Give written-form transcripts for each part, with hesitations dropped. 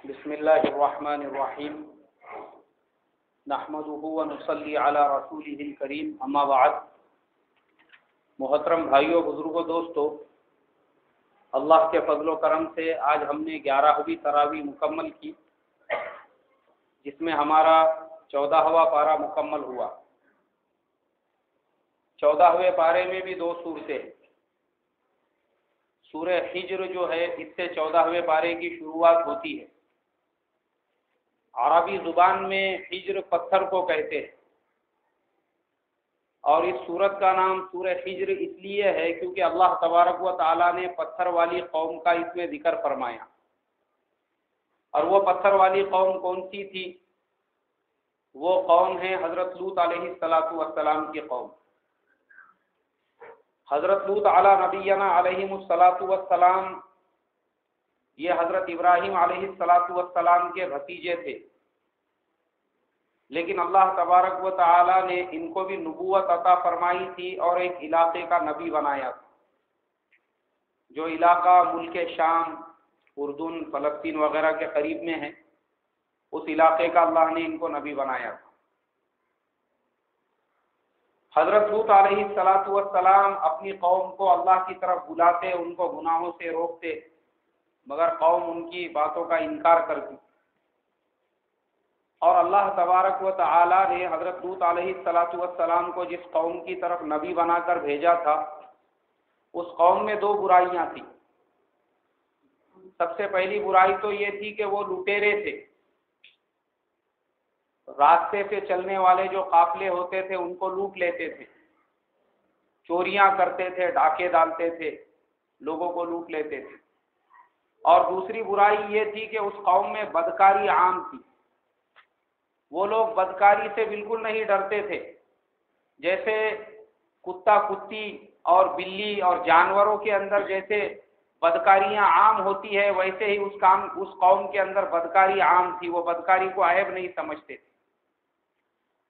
بسم اللہ الرحمن الرحیم نحمده ونصلی علی رسولہ الکریم اما بعد۔ محترم بھائیوں، بزرگوں، دوستوں، اللہ کے فضل و کرم سے آج ہم نے 11ویں تراویح مکمل کی، جس میں ہمارا 14واں پارہ مکمل ہوا۔ 14ویں پارے میں بھی 2 صورتیں، سورہ حجر جو ہے اس سے 14ویں پارے کی شروعات ہوتی ہے۔ عربی زبان میں حجر پتھر کو کہتے ہیں، اور اس سورت کا نام سورہ حجر اس لیے ہے کیونکہ اللہ تبارک و تعالیٰ نے پتھر والی قوم کا اس میں ذکر فرمایا، اور وہ پتھر والی قوم کون سی تھی؟ وہ قوم ہے حضرت لوط علیہ السلام کی قوم۔ حضرت لوط علی نبینا علیہ السلام یہ حضرت ابراہیم علیہ السلام کے بھتیجے تھے، لیکن اللہ تبارک و تعالی نے ان کو بھی نبوت عطا فرمائی تھی اور ایک علاقے کا نبی بنایا تھا، جو علاقہ ملک شام، اردن، فلسطین وغیرہ کے قریب میں ہے، اس علاقے کا اللہ نے ان کو نبی بنایا تھا۔ حضرت لوط علیہ السلام اپنی قوم کو اللہ کی طرف بلاتے، ان کو گناہوں سے روکتے، مگر قوم ان کی باتوں کا انکار کرتی، اور اللہ تبارک و تعالی نے حضرت لوط علیہ السلام کو جس قوم کی طرف نبی بنا کر بھیجا تھا، اس قوم میں 2 برائیاں تھیں۔ سب سے پہلی برائی تو یہ تھی کہ وہ لٹیرے تھے، راستے سے چلنے والے جو قافلے ہوتے تھے ان کو لوٹ لیتے تھے، چوریاں کرتے تھے، ڈاکے ڈالتے تھے، لوگوں کو لوٹ لیتے تھے۔ اور دوسری برائی یہ تھی کہ اس قوم میں بدکاری عام تھی۔ وہ لوگ بدکاری سے بالکل نہیں ڈرتے تھے، جیسے کتا کتی اور بلی اور جانوروں کے اندر جیسے بدکاریاں عام ہوتی ہے، ویسے ہی اس قوم کے اندر بدکاری عام تھی۔ وہ بدکاری کو عیب نہیں سمجھتے تھے۔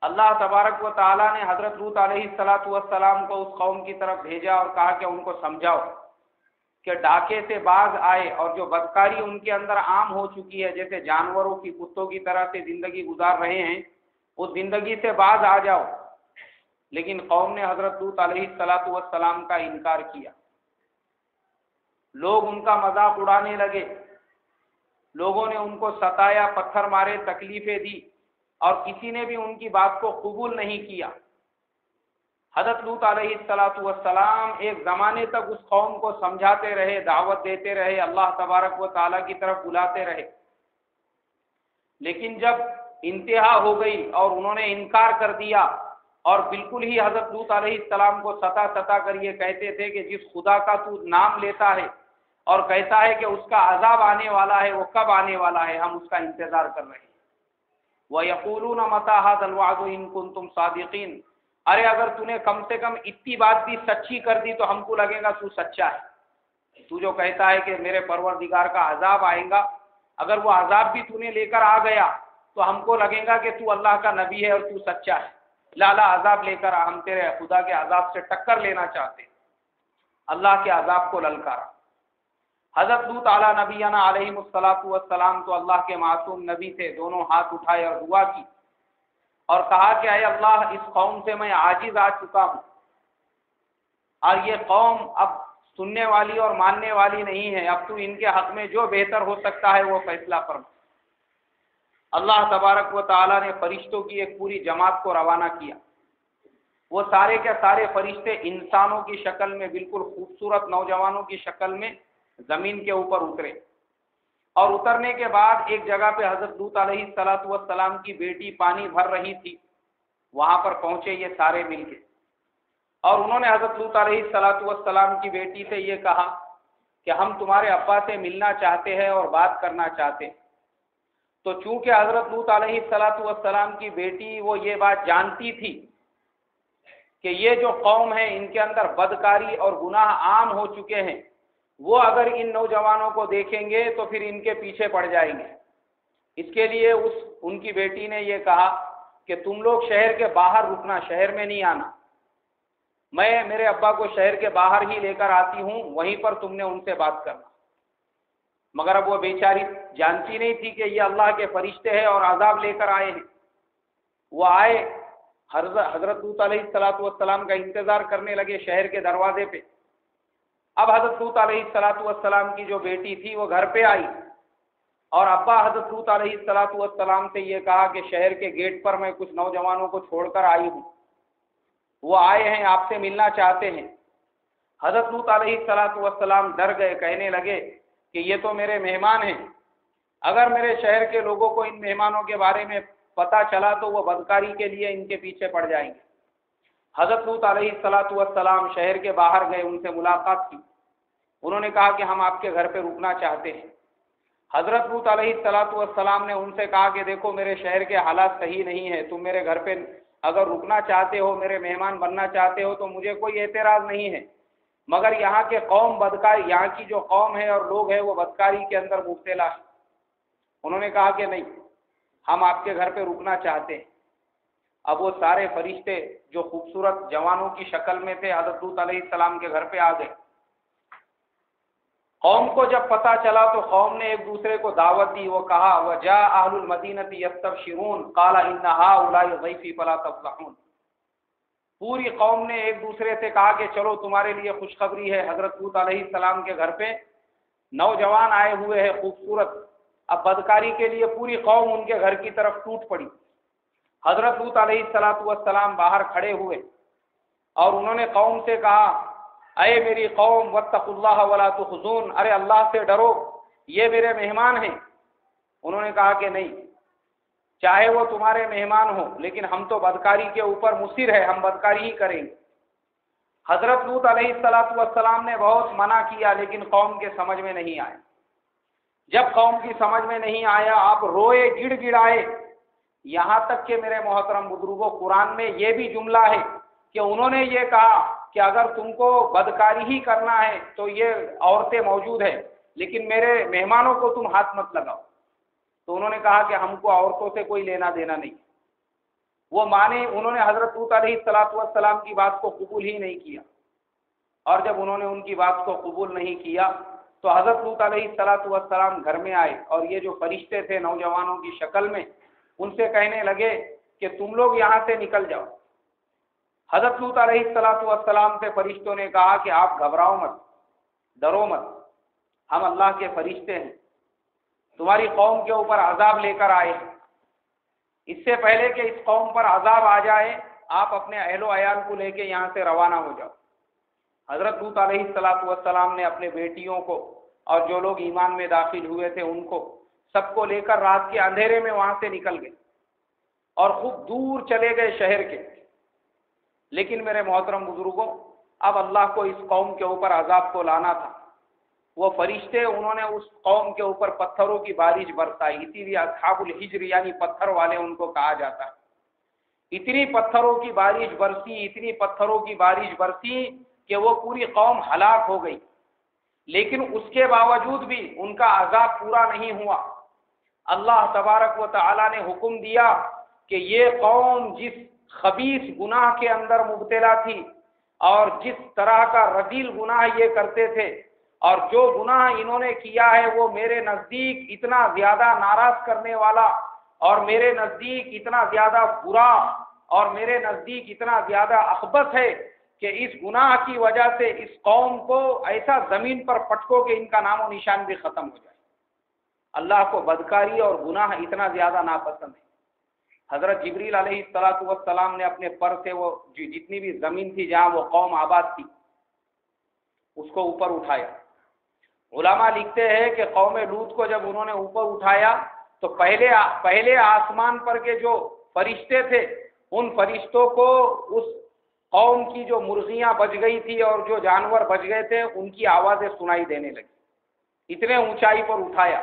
اللہ تبارک و تعالیٰ نے حضرت لوط علیہ السلام کو اس قوم کی طرف بھیجا اور کہا کہ ان کو سمجھاؤ کہ ڈاکے سے باز آئے، اور جو بدکاری ان کے اندر عام ہو چکی ہے، جیسے جانوروں کی، کتوں کی طرح سے زندگی گزار رہے ہیں، اس زندگی سے باز آ جاؤ۔ لیکن قوم نے حضرت لوط علیہ السلام کا انکار کیا۔ لوگ ان کا مذاق اڑانے لگے، لوگوں نے ان کو ستایا، پتھر مارے، تکلیفیں دی، اور کسی نے بھی ان کی بات کو قبول نہیں کیا۔ حضرت لوط علیہ السلام ایک زمانے تک اس قوم کو سمجھاتے رہے، دعوت دیتے رہے، اللہ تبارک و تعالیٰ کی طرف بلاتے رہے، لیکن جب انتہا ہو گئی اور انہوں نے انکار کر دیا، اور بالکل ہی حضرت لوط علیہ السلام کو ستا کر یہ کہتے تھے کہ جس خدا کا تو نام لیتا ہے اور کہتا ہے کہ اس کا عذاب آنے والا ہے، وہ کب آنے والا ہے، ہم اس کا انتظار کر رہے ہیں۔ وَيَقُولُونَ مَتَىٰ هَٰذَا الْوَعْدُ إِن كُنتُمْ صَادِقِينَ، ارے اگر تو نے کم سے کم اتنی بات بھی سچی کر دی تو ہم کو لگے گا تو سچا ہے۔ تو جو کہتا ہے کہ میرے پروردگار کا عذاب آئے گا، اگر وہ عذاب بھی تو نے لے کر آ گیا تو ہم کو لگے گا کہ تو اللہ کا نبی ہے اور تو سچا ہے۔ لالا عذاب لے کر آ، ہم تیرے خدا کے عذاب سے ٹکر لینا چاہتے۔ اللہ کے عذاب کو للکارا۔ حضرت لوط علی نبینا علیہ السلام تو اللہ کے معصوم نبی تھے، دونوں ہاتھ اٹھائے اور دعا کی اور کہا کہ اے اللہ، اس قوم سے میں عاجز آ چکا ہوں، اور یہ قوم اب سننے والی اور ماننے والی نہیں ہے، اب تو ان کے حق میں جو بہتر ہو سکتا ہے وہ فیصلہ فرما۔ اللہ تبارک و تعالیٰ نے فرشتوں کی ایک پوری جماعت کو روانہ کیا۔ وہ سارے کے سارے فرشتے انسانوں کی شکل میں، بالکل خوبصورت نوجوانوں کی شکل میں زمین کے اوپر اترے، اور اترنے کے بعد ایک جگہ پہ حضرت لوط علیہ السلام کی بیٹی پانی بھر رہی تھی، وہاں پر پہنچے یہ سارے مل کے، اور انہوں نے حضرت لوط علیہ السلام کی بیٹی سے یہ کہا کہ ہم تمہارے ابا سے ملنا چاہتے ہیں اور بات کرنا چاہتے ہیں۔ تو چونکہ حضرت لوط علیہ السلام کی بیٹی وہ یہ بات جانتی تھی کہ یہ جو قوم ہے ان کے اندر بدکاری اور گناہ عام ہو چکے ہیں، وہ اگر ان نوجوانوں کو دیکھیں گے تو پھر ان کے پیچھے پڑ جائیں گے، اس کے لیے ان کی بیٹی نے یہ کہا کہ تم لوگ شہر کے باہر رکنا، شہر میں نہیں آنا، میں میرے ابا کو شہر کے باہر ہی لے کر آتی ہوں، وہیں پر تم نے ان سے بات کرنا۔ مگر اب وہ بیچاری جانتی نہیں تھی کہ یہ اللہ کے فرشتے ہیں اور عذاب لے کر آئے ہیں۔ وہ آئے، حضرت لوط علیہ السلام کا انتظار کرنے لگے شہر کے دروازے پہ۔ اب حضرت لوط علیہ السلام کی جو بیٹی تھی وہ گھر پہ آئی، اور ابا حضرت لوط علیہ السلام سے یہ کہا کہ شہر کے گیٹ پر میں کچھ نوجوانوں کو چھوڑ کر آئی ہوں، وہ آئے ہیں آپ سے ملنا چاہتے ہیں۔ حضرت لوط علیہ السلام ڈر گئے، کہنے لگے کہ یہ تو میرے مہمان ہیں، اگر میرے شہر کے لوگوں کو ان مہمانوں کے بارے میں پتہ چلا تو وہ بدکاری کے لیے ان کے پیچھے پڑ جائیں گے۔ حضرت لوط علیہ السلام شہر کے باہر گئے، ان سے ملاقات کی، انہوں نے کہا کہ ہم آپ کے گھر پہ رکنا چاہتے ہیں۔ حضرت لوط علیہ السلام نے ان سے کہا کہ دیکھو میرے شہر کے حالات صحیح نہیں ہیں، تم میرے گھر پہ اگر رکنا چاہتے ہو، میرے مہمان بننا چاہتے ہو تو مجھے کوئی اعتراض نہیں ہے، مگر یہاں کے قوم بدکاری، یہاں کی جو قوم ہے اور لوگ ہیں وہ بدکاری کے اندر مبتلا ہے۔ انہوں نے کہا کہ نہیں، ہم آپ کے گھر پہ رکنا چاہتے ہیں۔ اب وہ سارے فرشتے جو خوبصورت جوانوں کی شکل میں تھے حضرت لوط علیہ السلام کے گھر پہ آ گئے۔ قوم کو جب پتہ چلا تو قوم نے ایک دوسرے کو دعوت دی، وہ کہا وَجَاءَ أَهْلُ الْمَدِينَةِ يَسْتَبْشِرُونَ قَالَ إِنَّ هَٰؤُلَاءِ ضَيْفِي فَلَا تَفْضَحُونِ۔ پوری قوم نے ایک دوسرے سے کہا کہ چلو تمہارے لیے خوشخبری ہے، حضرت لوط علیہ السلام کے گھر پہ نوجوان آئے ہوئے ہیں خوبصورت۔ اب بدکاری کے لیے پوری قوم ان کے گھر کی طرف ٹوٹ پڑی۔ حضرت لوط علیہ السلام باہر کھڑے ہوئے اور انہوں نے قوم سے کہا اے میری قوم واتقوا اللہ ولا تخزون، ارے اللہ سے ڈرو، یہ میرے مہمان ہیں۔ انہوں نے کہا کہ نہیں، چاہے وہ تمہارے مہمان ہو لیکن ہم تو بدکاری کے اوپر مصر ہے، ہم بدکاری ہی کریں گے۔ حضرت لوط علیہ السلام نے بہت منع کیا لیکن قوم کے سمجھ میں نہیں آیا۔ جب قوم کی سمجھ میں نہیں آیا آپ روئے، گڑ گڑائے، یہاں تک کہ میرے محترم بزرگوں قرآن میں یہ بھی جملہ ہے کہ انہوں نے یہ کہا کہ اگر تم کو بدکاری ہی کرنا ہے تو یہ عورتیں موجود ہیں لیکن میرے مہمانوں کو تم ہاتھ مت لگاؤ۔ تو انہوں نے کہا کہ ہم کو عورتوں سے کوئی لینا دینا نہیں۔ وہ مانے، انہوں نے حضرت لوط علیہ السلام کی بات کو قبول ہی نہیں کیا، اور جب انہوں نے ان کی بات کو قبول نہیں کیا تو حضرت لوط علیہ السلام گھر میں آئے، اور یہ جو فرشتے تھے نوجوانوں کی شکل میں ان سے کہنے لگے کہ تم لوگ یہاں سے نکل جاؤ۔ حضرت لوط علیہ السلام سے فرشتوں نے کہا کہ آپ گھبراؤ مت، ڈرو مت، ہم اللہ کے فرشتے ہیں، تمہاری قوم کے اوپر عذاب لے کر آئے ہیں۔ اس سے پہلے کہ اس قوم پر عذاب آ جائے آپ اپنے اہل و عیال کو لے کے یہاں سے روانہ ہو جاؤ۔ حضرت لوط علیہ السلام نے اپنے بیٹیوں کو اور جو لوگ ایمان میں داخل ہوئے تھے ان کو سب کو لے کر رات کے اندھیرے میں وہاں سے نکل گئے اور خوب دور چلے گئے شہر کے۔ لیکن میرے محترم بزرگوں اب اللہ کو اس قوم کے اوپر عذاب کو لانا تھا۔ وہ فرشتے انہوں نے اس قوم کے اوپر پتھروں کی بارش برسائی، اسی لیے اصحاب الحجر یعنی پتھر والے ان کو کہا جاتا ہے۔ اتنی پتھروں کی بارش برسی، اتنی پتھروں کی بارش برسی کہ وہ پوری قوم ہلاک ہو گئی، لیکن اس کے باوجود بھی ان کا عذاب پورا نہیں ہوا۔ اللہ تبارک و تعالی نے حکم دیا کہ یہ قوم جس خبیث گناہ کے اندر مبتلا تھی اور جس طرح کا رذیل گناہ یہ کرتے تھے اور جو گناہ انہوں نے کیا ہے وہ میرے نزدیک اتنا زیادہ ناراض کرنے والا اور میرے نزدیک اتنا زیادہ برا اور میرے نزدیک اتنا زیادہ اخبث ہے کہ اس گناہ کی وجہ سے اس قوم کو ایسا زمین پر پٹکو کہ ان کا نام و نشان بھی ختم ہو جائے۔ اللہ کو بدکاری اور گناہ اتنا زیادہ ناپسند ہے۔ حضرت جبریل علیہ السلام نے اپنے پر سے وہ جتنی بھی زمین تھی جہاں وہ قوم آباد تھی اس کو اوپر اٹھایا۔ علماء لکھتے ہیں کہ قوم لوط کو جب انہوں نے اوپر اٹھایا تو پہلے آسمان پر کے جو فرشتے تھے ان فرشتوں کو اس قوم کی جو مرغیاں بچ گئی تھی اور جو جانور بچ گئے تھے ان کی آوازیں سنائی دینے لگی۔ اتنے اونچائی پر اٹھایا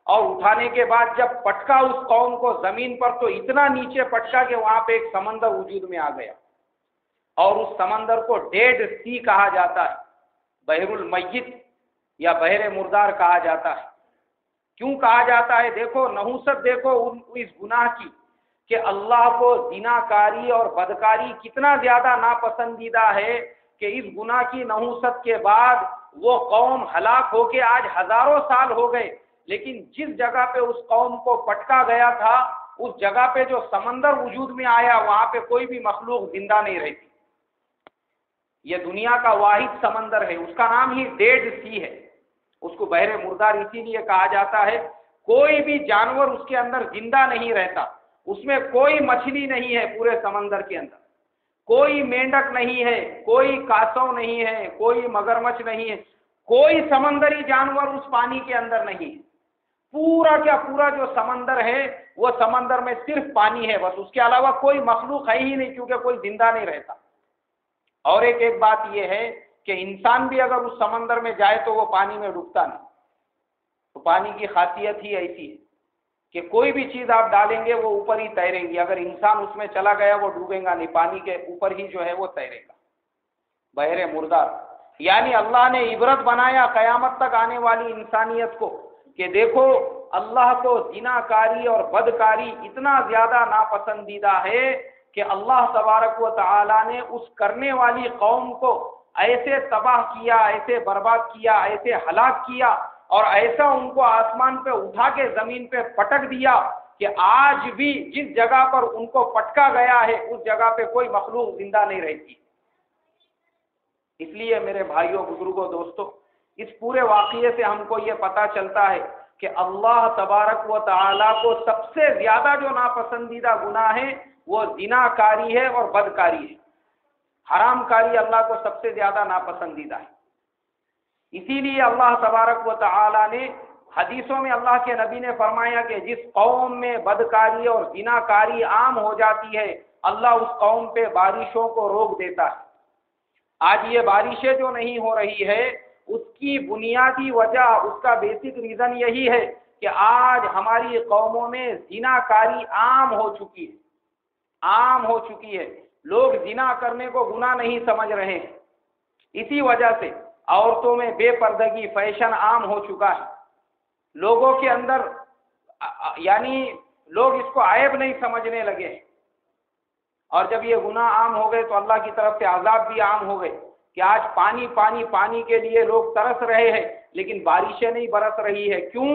اور اٹھانے کے بعد جب پٹکا اس قوم کو زمین پر تو اتنا نیچے پٹکا کہ وہاں پہ ایک سمندر وجود میں آ گیا، اور اس سمندر کو ڈیڈ سی کہا جاتا ہے، بحر المیت یا بحر مردار کہا جاتا ہے۔ کیوں کہا جاتا ہے؟ دیکھو نحوست، دیکھو اس گناہ کی کہ اللہ کو زنا کاری اور بدکاری کتنا زیادہ ناپسندیدہ ہے کہ اس گناہ کی نحوست کے بعد وہ قوم ہلاک ہو کے آج ہزاروں سال ہو گئے، لیکن جس جگہ پہ اس قوم کو پٹکا گیا تھا اس جگہ پہ جو سمندر وجود میں آیا وہاں پہ کوئی بھی مخلوق زندہ نہیں رہتی۔ یہ دنیا کا واحد سمندر ہے، اس کا نام ہی ڈیڈ سی ہے، اس کو بحر مردار اسی لیے کہا جاتا ہے۔ کوئی بھی جانور اس کے اندر زندہ نہیں رہتا، اس میں کوئی مچھلی نہیں ہے، پورے سمندر کے اندر کوئی مینڈک نہیں ہے، کوئی کاسو نہیں ہے، کوئی مگرمچھ نہیں ہے، کوئی سمندری جانور اس پانی کے اندر نہیں ہے۔ پورا کیا پورا جو سمندر ہے وہ سمندر میں صرف پانی ہے، بس اس کے علاوہ کوئی مخلوق ہے ہی نہیں، کیونکہ کوئی زندہ نہیں رہتا۔ اور ایک بات یہ ہے کہ انسان بھی اگر اس سمندر میں جائے تو وہ پانی میں ڈوبتا نہیں۔ تو پانی کی خاصیت ہی ایسی ہے کہ کوئی بھی چیز آپ ڈالیں گے وہ اوپر ہی تیرے گی، اگر انسان اس میں چلا گیا وہ ڈوبے گا نہیں، پانی کے اوپر ہی جو ہے وہ تیرے گا۔ بحر مردار یعنی اللہ نے عبرت بنایا قیامت تک آنے والی انسانیت کو کہ دیکھو اللہ کو زنا کاری اور بدکاری اتنا زیادہ ناپسندیدہ ہے کہ اللہ تبارک و تعالی نے اس کرنے والی قوم کو ایسے تباہ کیا، ایسے برباد کیا، ایسے ہلاک کیا اور ایسا ان کو آسمان پہ اٹھا کے زمین پہ پٹک دیا کہ آج بھی جس جگہ پر ان کو پٹکا گیا ہے اس جگہ پہ کوئی مخلوق زندہ نہیں رہتی۔ اس لیے میرے بھائیوں، بزرگوں، دوستوں، اس پورے واقعے سے ہم کو یہ پتہ چلتا ہے کہ اللہ تبارک و تعالی کو سب سے زیادہ جو ناپسندیدہ گناہ ہے وہ زنا کاری ہے اور بدکاری ہے، حرام کاری اللہ کو سب سے زیادہ ناپسندیدہ ہے۔ اسی لیے اللہ تبارک و تعالی نے حدیثوں میں اللہ کے نبی نے فرمایا کہ جس قوم میں بدکاری اور زنا کاری عام ہو جاتی ہے اللہ اس قوم پہ بارشوں کو روک دیتا ہے۔ آج یہ بارشیں جو نہیں ہو رہی ہے اس کی بنیادی وجہ، اس کا بیسک ریزن یہی ہے کہ آج ہماری قوموں میں زنا کاری عام ہو چکی ہے، عام ہو چکی ہے۔ لوگ زنا کرنے کو گناہ نہیں سمجھ رہے ہیں، اسی وجہ سے عورتوں میں بے پردگی فیشن عام ہو چکا ہے، لوگوں کے اندر یعنی لوگ اس کو عیب نہیں سمجھنے لگے ہیں۔ اور جب یہ گناہ عام ہو گئے تو اللہ کی طرف سے عذاب بھی عام ہو گئے کہ آج پانی پانی پانی کے لیے لوگ ترس رہے ہیں لیکن بارشیں نہیں برس رہی ہے۔ کیوں؟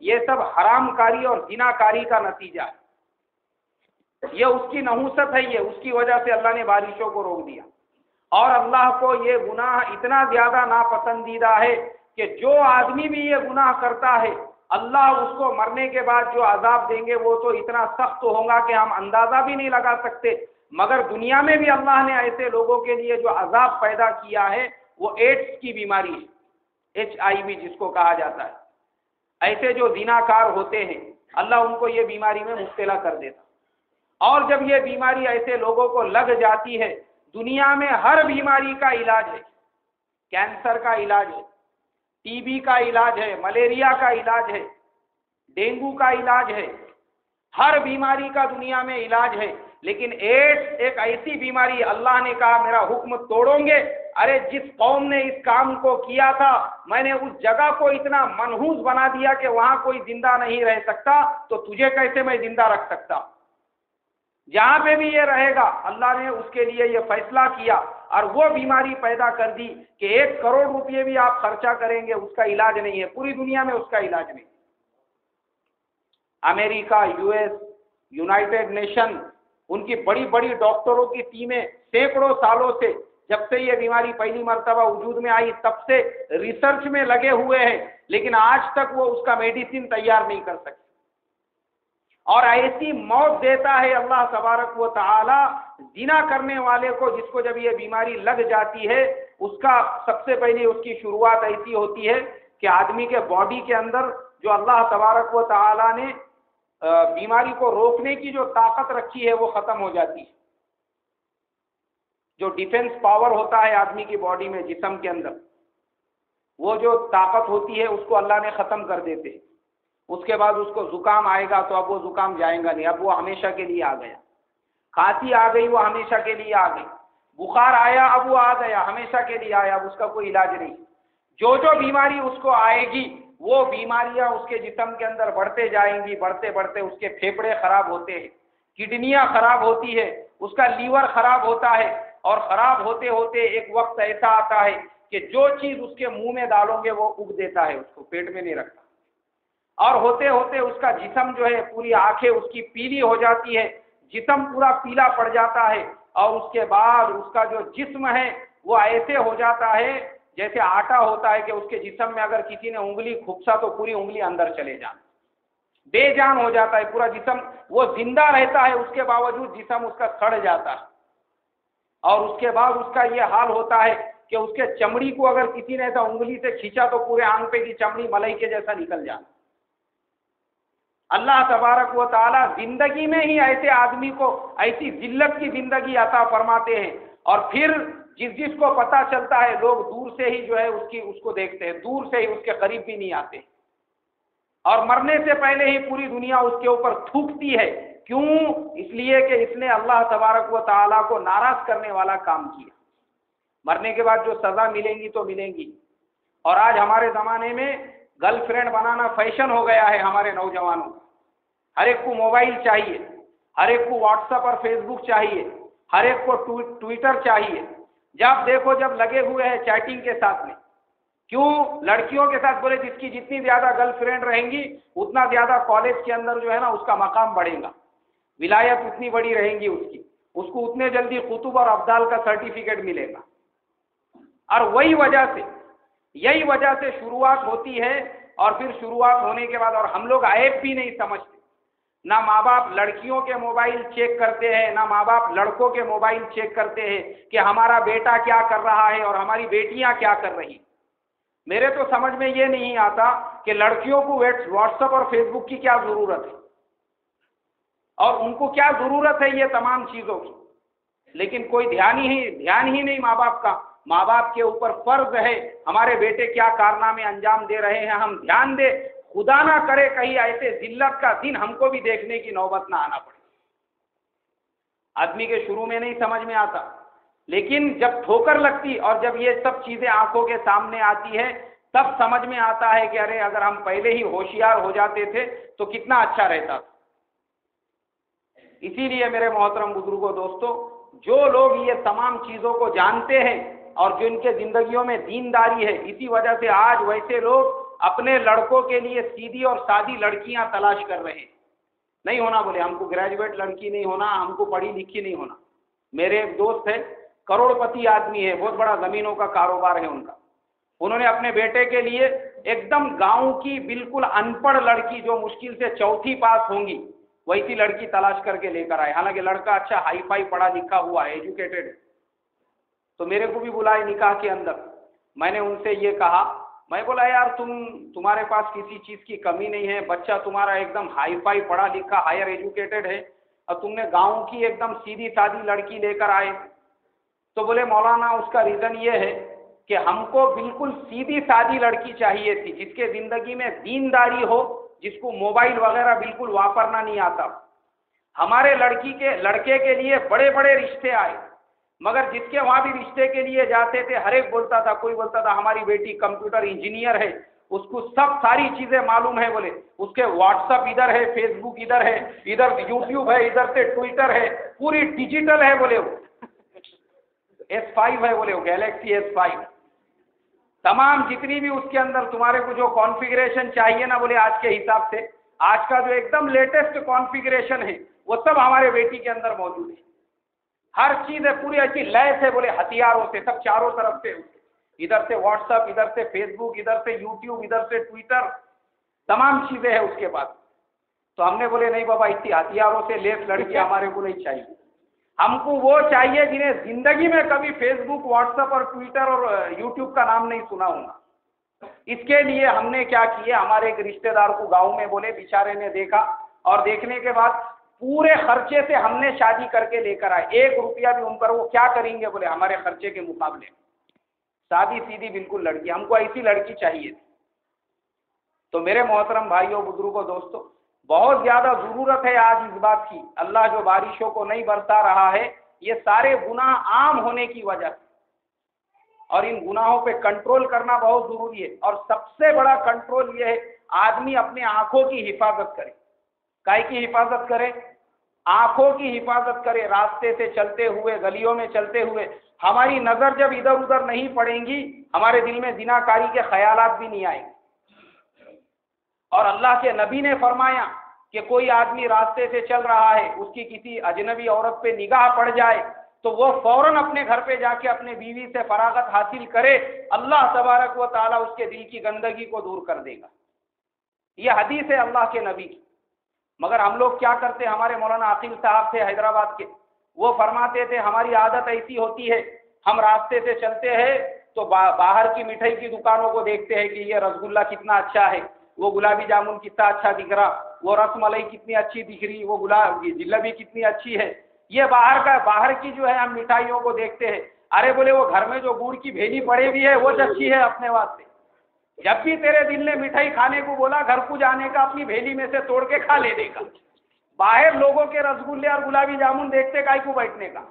یہ سب حرام کاری اور زنا کاری کا نتیجہ ہے، یہ اس کی نحوست ہے، یہ اس کی وجہ سے اللہ نے بارشوں کو روک دیا۔ اور اللہ کو یہ گناہ اتنا زیادہ ناپسندیدہ ہے کہ جو آدمی بھی یہ گناہ کرتا ہے اللہ اس کو مرنے کے بعد جو عذاب دیں گے وہ تو اتنا سخت ہوگا کہ ہم اندازہ بھی نہیں لگا سکتے۔ مگر دنیا میں بھی اللہ نے ایسے لوگوں کے لیے جو عذاب پیدا کیا ہے وہ ایڈس کی بیماری ہے، HIV جس کو کہا جاتا ہے۔ ایسے جو زناکار ہوتے ہیں اللہ ان کو یہ بیماری میں مبتلا کر دیتا، اور جب یہ بیماری ایسے لوگوں کو لگ جاتی ہے دنیا میں ہر بیماری کا علاج ہے، کینسر کا علاج ہے، TB کا علاج ہے، ملیریا کا علاج ہے، ڈینگو کا علاج ہے، ہر بیماری کا دنیا میں علاج ہے۔ لیکن ایڈس ایک ایسی بیماری اللہ نے کہا میرا حکم توڑو گے، ارے جس قوم نے اس کام کو کیا تھا میں نے اس جگہ کو اتنا منحوس بنا دیا کہ وہاں کوئی زندہ نہیں رہ سکتا، تو تجھے کیسے میں زندہ رکھ سکتا؟ جہاں پہ بھی یہ رہے گا اللہ نے اس کے لیے یہ فیصلہ کیا اور وہ بیماری پیدا کر دی کہ 1 کروڑ روپے بھی آپ خرچہ کریں گے اس کا علاج نہیں ہے، پوری دنیا میں اس کا علاج نہیں۔ امریکہ، US، یونائٹڈ نیشن، ان کی بڑی بڑی ڈاکٹروں کی ٹیمیں سینکڑوں سالوں سے جب سے یہ بیماری پہلی مرتبہ وجود میں آئی تب سے ریسرچ میں لگے ہوئے ہیں، لیکن آج تک وہ اس کا میڈیسن تیار نہیں کر سکتے۔ اور ایسی موت دیتا ہے اللہ تبارک و تعالی زنا کرنے والے کو، جس کو جب یہ بیماری لگ جاتی ہے اس کا سب سے پہلے اس کی شروعات ایسی ہوتی ہے کہ آدمی کے باڈی کے اندر جو اللہ تبارک و تعالی نے بیماری کو روکنے کی جو طاقت رکھی ہے وہ ختم ہو جاتی ہے۔ جو ڈیفنس پاور ہوتا ہے آدمی کی باڈی میں، جسم کے اندر، وہ جو طاقت ہوتی ہے اس کو اللہ نے ختم کر دیتے۔ اس کے بعد اس کو زکام آئے گا تو اب وہ زکام جائے گا نہیں، اب وہ ہمیشہ کے لیے آ گیا۔ کھانسی آ گئی وہ ہمیشہ کے لیے آ گئی، بخار آیا اب وہ آ گیا، ہمیشہ کے لیے آیا، اب اس کا کوئی علاج نہیں۔ جو بیماری اس کو آئے گی وہ بیماریاں اس کے جسم کے اندر بڑھتے جائیں گی، بڑھتے بڑھتے اس کے پھیپھڑے خراب ہوتے ہیں، کڈنیاں خراب ہوتی ہے، اس کا لیور خراب ہوتا ہے، اور خراب ہوتے ہوتے ایک وقت ایسا آتا ہے کہ جو چیز اس کے منہ میں ڈالو گے وہ اگ دیتا ہے، اس کو پیٹ میں نہیں رکھتا، اور ہوتے ہوتے اس کا جسم جو ہے، پوری آنکھیں اس کی پیلی ہو جاتی ہے، جسم پورا پیلا پڑ جاتا ہے، اور اس کے بعد اس کا جو جسم ہے وہ ایسے ہو جاتا ہے جیسے آٹا ہوتا ہے کہ اس کے جسم میں اگر کسی نے انگلی کھپسا تو پوری انگلی اندر چلے جانا، بے جان ہو جاتا ہے پورا جسم، وہ زندہ رہتا ہے اس کے باوجود جسم اس کا سڑ جاتا ہے، اور اس کے بعد اس کا یہ حال ہوتا ہے کہ اس کے چمڑی کو اگر کسی نے ایسا انگلی سے کھینچا تو پورے آنگ پہ کی چمڑی ملئی کے جیسا نکل جانا۔ اللہ تبارک و تعالی زندگی میں ہی ایسے آدمی کو ایسی ذلت کی زندگی عطا فرماتے ہیں، اور پھر جس کو پتا چلتا ہے لوگ دور سے ہی جو ہے اس کو دیکھتے ہیں، دور سے ہی اس کے قریب بھی نہیں آتے، اور مرنے سے پہلے ہی پوری دنیا اس کے اوپر تھوکتی ہے۔ کیوں؟ اس لیے کہ اس نے اللہ تبارک و تعالیٰ کو ناراض کرنے والا کام کیا۔ مرنے کے بعد جو سزا ملیں گی تو ملیں گی، اور آج ہمارے زمانے میں گرل فرینڈ بنانا فیشن ہو گیا ہے ہمارے نوجوانوں کا، ہر ایک کو موبائل چاہیے، ہر ایک کو واٹس ایپ اور فیس بک چاہیے، ہر ایک کو ٹویٹر چاہیے، جب دیکھو جب لگے ہوئے ہیں چیٹنگ کے ساتھ میں۔ کیوں؟ لڑکیوں کے ساتھ بولے جس کی جتنی زیادہ گرل فرینڈ رہیں گی اتنا زیادہ کالج کے اندر جو ہے نا اس کا مقام بڑھے گا، ولایت اتنی بڑی رہیں گی اس کی، اس کو اتنے جلدی قطب اور ابدال کا سرٹیفکیٹ ملے گا۔ اور یہی وجہ سے شروعات ہوتی ہے، اور پھر شروعات ہونے کے بعد، اور ہم لوگ عیب بھی نہیں سمجھتے، نہ ماں باپ لڑکیوں کے موبائل چیک کرتے ہیں، نہ ماں باپ لڑکوں کے موبائل چیک کرتے ہیں کہ ہمارا بیٹا کیا کر رہا ہے اور ہماری بیٹیاں کیا کر رہی ہیں۔ میرے تو سمجھ میں یہ نہیں آتا کہ لڑکیوں کو واٹس ایپ اور فیس بک کی کیا ضرورت ہے، اور ان کو کیا ضرورت ہے یہ تمام چیزوں کی، لیکن کوئی دھیان ہی نہیں ماں باپ کا۔ ماں باپ کے اوپر فرض ہے ہمارے بیٹے کیا کارنامے انجام دے رہے ہیں ہم دھیان دیں، خدا نہ کرے کہیں ایسے ذلت کا دن ہم کو بھی دیکھنے کی نوبت نہ آنا پڑے۔ آدمی کے شروع میں نہیں سمجھ میں آتا، لیکن جب ٹھوکر لگتی اور جب یہ سب چیزیں آنکھوں کے سامنے آتی ہے تب سمجھ میں آتا ہے کہ ارے اگر ہم پہلے ہی ہوشیار ہو جاتے تھے تو کتنا اچھا رہتا تھا۔ اسی لیے میرے محترم بزرگوں دوستوں، جو لوگ یہ تمام چیزوں کو جانتے ہیں اور جن کے زندگیوں میں دینداری ہے، اسی وجہ سے آج ویسے لوگ اپنے لڑکوں کے لیے سیدھی اور سادی لڑکیاں تلاش کر رہے ہیں۔ نہیں ہونا بولے ہم کو گریجویٹ لڑکی نہیں ہونا، ہم کو پڑھی لکھی نہیں ہونا۔ میرے ایک دوست ہے، کروڑ پتی آدمی ہے، بہت بڑا زمینوں کا کاروبار ہے ان کا، انہوں نے اپنے بیٹے کے لیے ایک دم گاؤں کی بالکل ان پڑھ لڑکی جو مشکل سے چوتھی پاس ہوں گی ویسی لڑکی تلاش کر کے لے کر آئے، حالانکہ لڑکا اچھا ہائی فائی پڑھا لکھا ہوا ہے، ایجوکیٹڈ ہے۔ تو میرے کو بھی بلائے نکاح کے اندر، میں نے ان سے یہ کہا، میں بولا یار تمہارے پاس کسی چیز کی کمی نہیں ہے، بچہ تمہارا ایک دم ہائی فائی پڑھا لکھا ہائر ایجوکیٹڈ ہے، اور تم نے گاؤں کی ایک دم سیدھی سادی لڑکی لے کر آئے۔ تو بولے مولانا اس کا ریزن یہ ہے کہ ہم کو بالکل سیدھی سادی لڑکی چاہیے تھی جس کے زندگی میں دینداری ہو، جس کو موبائل وغیرہ بالکل واپرنا نہیں آتا۔ ہمارے لڑکے کے لیے بڑے بڑے رشتے آئے، مگر جس کے وہاں بھی رشتے کے لیے جاتے تھے ہر ایک بولتا تھا، کوئی بولتا تھا ہماری بیٹی کمپیوٹر انجینئر ہے، اس کو سب ساری چیزیں معلوم ہے، بولے اس کے واٹس ایپ ادھر ہے، فیس بک ادھر ہے، ادھر یوٹیوب ہے، ادھر سے ٹویٹر ہے، پوری ڈیجیٹل ہے، بولے وہ S5 ہے، بولے وہ گیلیکسی S5، تمام جتنی بھی اس کے اندر تمہارے کو جو کانفیگریشن چاہیے نا، بولے آج کے حساب سے آج کا جو ایک دم لیٹسٹ کانفیگریشن ہے وہ سب ہمارے بیٹی کے اندر موجود ہے، ہر چیز ہے پوری ایسی لیس ہے، بولے ہتھیاروں سے سب چاروں طرف سے، ادھر سے واٹس ایپ، ادھر سے فیس بک، ادھر سے یوٹیوب، ادھر سے ٹویٹر، تمام چیزیں ہیں اس کے پاس۔ تو ہم نے بولے نہیں بابا اتنی ہتھیاروں سے لیس لڑکی ہمارے کو نہیں چاہیے، ہم کو وہ چاہیے جنہیں زندگی میں کبھی فیس بک، واٹس ایپ اور ٹویٹر اور یوٹیوب کا نام نہیں سنا ہوگا۔ اس کے لیے ہم نے کیا کیا، ہمارے ایک رشتہ دار کو گاؤں میں بولے، بیچارے نے دیکھا، اور دیکھنے کے بعد پورے خرچے سے ہم نے شادی کر کے لے کر آئے، 1 روپیہ بھی ان پر وہ کیا کریں گے، بولے ہمارے خرچے کے مقابلے سادی سیدھی بالکل لڑکی، ہم کو ایسی لڑکی چاہیے تھی۔ تو میرے محترم بھائیوں، بزرگوں، دوستوں، بہت زیادہ ضرورت ہے آج اس بات کی۔ اللہ جو بارشوں کو نہیں برسا رہا ہے، یہ سارے گناہ عام ہونے کی وجہ سے، اور ان گناہوں پہ کنٹرول کرنا بہت ضروری ہے، اور سب سے بڑا کنٹرول یہ ہے آدمی اپنے آنکھوں کی حفاظت کرے۔ کائے کی حفاظت کرے؟ آنکھوں کی حفاظت کرے، راستے سے چلتے ہوئے، گلیوں میں چلتے ہوئے ہماری نظر جب ادھر ادھر نہیں پڑیں گی، ہمارے دل میں زنا کاری کے خیالات بھی نہیں آئیں گے۔ اور اللہ کے نبی نے فرمایا کہ کوئی آدمی راستے سے چل رہا ہے، اس کی کسی اجنبی عورت پہ نگاہ پڑ جائے تو وہ فوراً اپنے گھر پہ جا کے اپنے بیوی سے فراغت حاصل کرے، اللہ تبارک و تعالیٰ اس کے دل کی گندگی کو دور کر دے گا۔ یہ حدیث ہے اللہ کے نبی کی۔ مگر ہم لوگ کیا کرتے، ہمارے مولانا عقیل صاحب تھے حیدرآباد کے، وہ فرماتے تھے ہماری عادت ایسی ہوتی ہے، ہم راستے سے چلتے ہیں تو باہر کی مٹھائی کی دکانوں کو دیکھتے ہیں کہ یہ رسگلہ کتنا اچھا ہے، وہ گلابی جامن کتنا اچھا دکھ رہا، وہ رس ملائی کتنی اچھی دکھ رہی، وہ جلیبی کتنی اچھی ہے، یہ باہر کی جو ہے ہم مٹھائیوں کو دیکھتے ہیں۔ ارے بولے وہ گھر میں جو گڑ کی بھیلی پڑے ہوئی ہے وہ اچھی ہے اپنے واسطے۔ جب بھی تیرے دل نے مٹھائی کھانے کو بولا، گھر کو جانے کا اپنی بھیلی میں سے توڑ کے کھا لینے کا، باہر لوگوں کے رسگلے اور گلابی جامن دیکھتے کائی کو بیٹھنے کا۔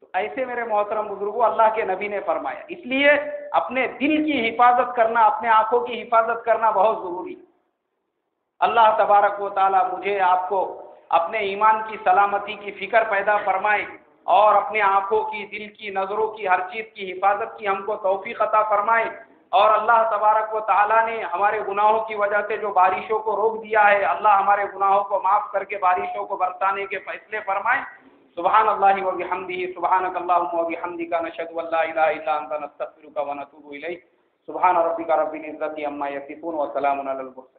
تو ایسے میرے محترم بزرگوں اللہ کے نبی نے فرمایا، اس لیے اپنے دل کی حفاظت کرنا، اپنے آنکھوں کی حفاظت کرنا بہت ضروری۔ اللہ تبارک و تعالی مجھے آپ کو اپنے ایمان کی سلامتی کی فکر پیدا فرمائے اور اپنے آنکھوں کی، دل کی، نظروں کی، ہر چیز کی حفاظت کی ہم کو توفیق عطا فرمائے۔ اور اللہ تبارک و تعالی نے ہمارے گناہوں کی وجہ سے جو بارشوں کو روک دیا ہے، اللہ ہمارے گناہوں کو معاف کر کے بارشوں کو برسانے کے فیصلے فرمائے۔ سبحان اللہ و بحمدہ، سبحانک اللہم و بحمدک، نشہد ان لا الہ الا انت، نستغفرک و نتوب الیک۔ سبحان ربک رب العزۃ عما یصفون و سلام علی المرسلین۔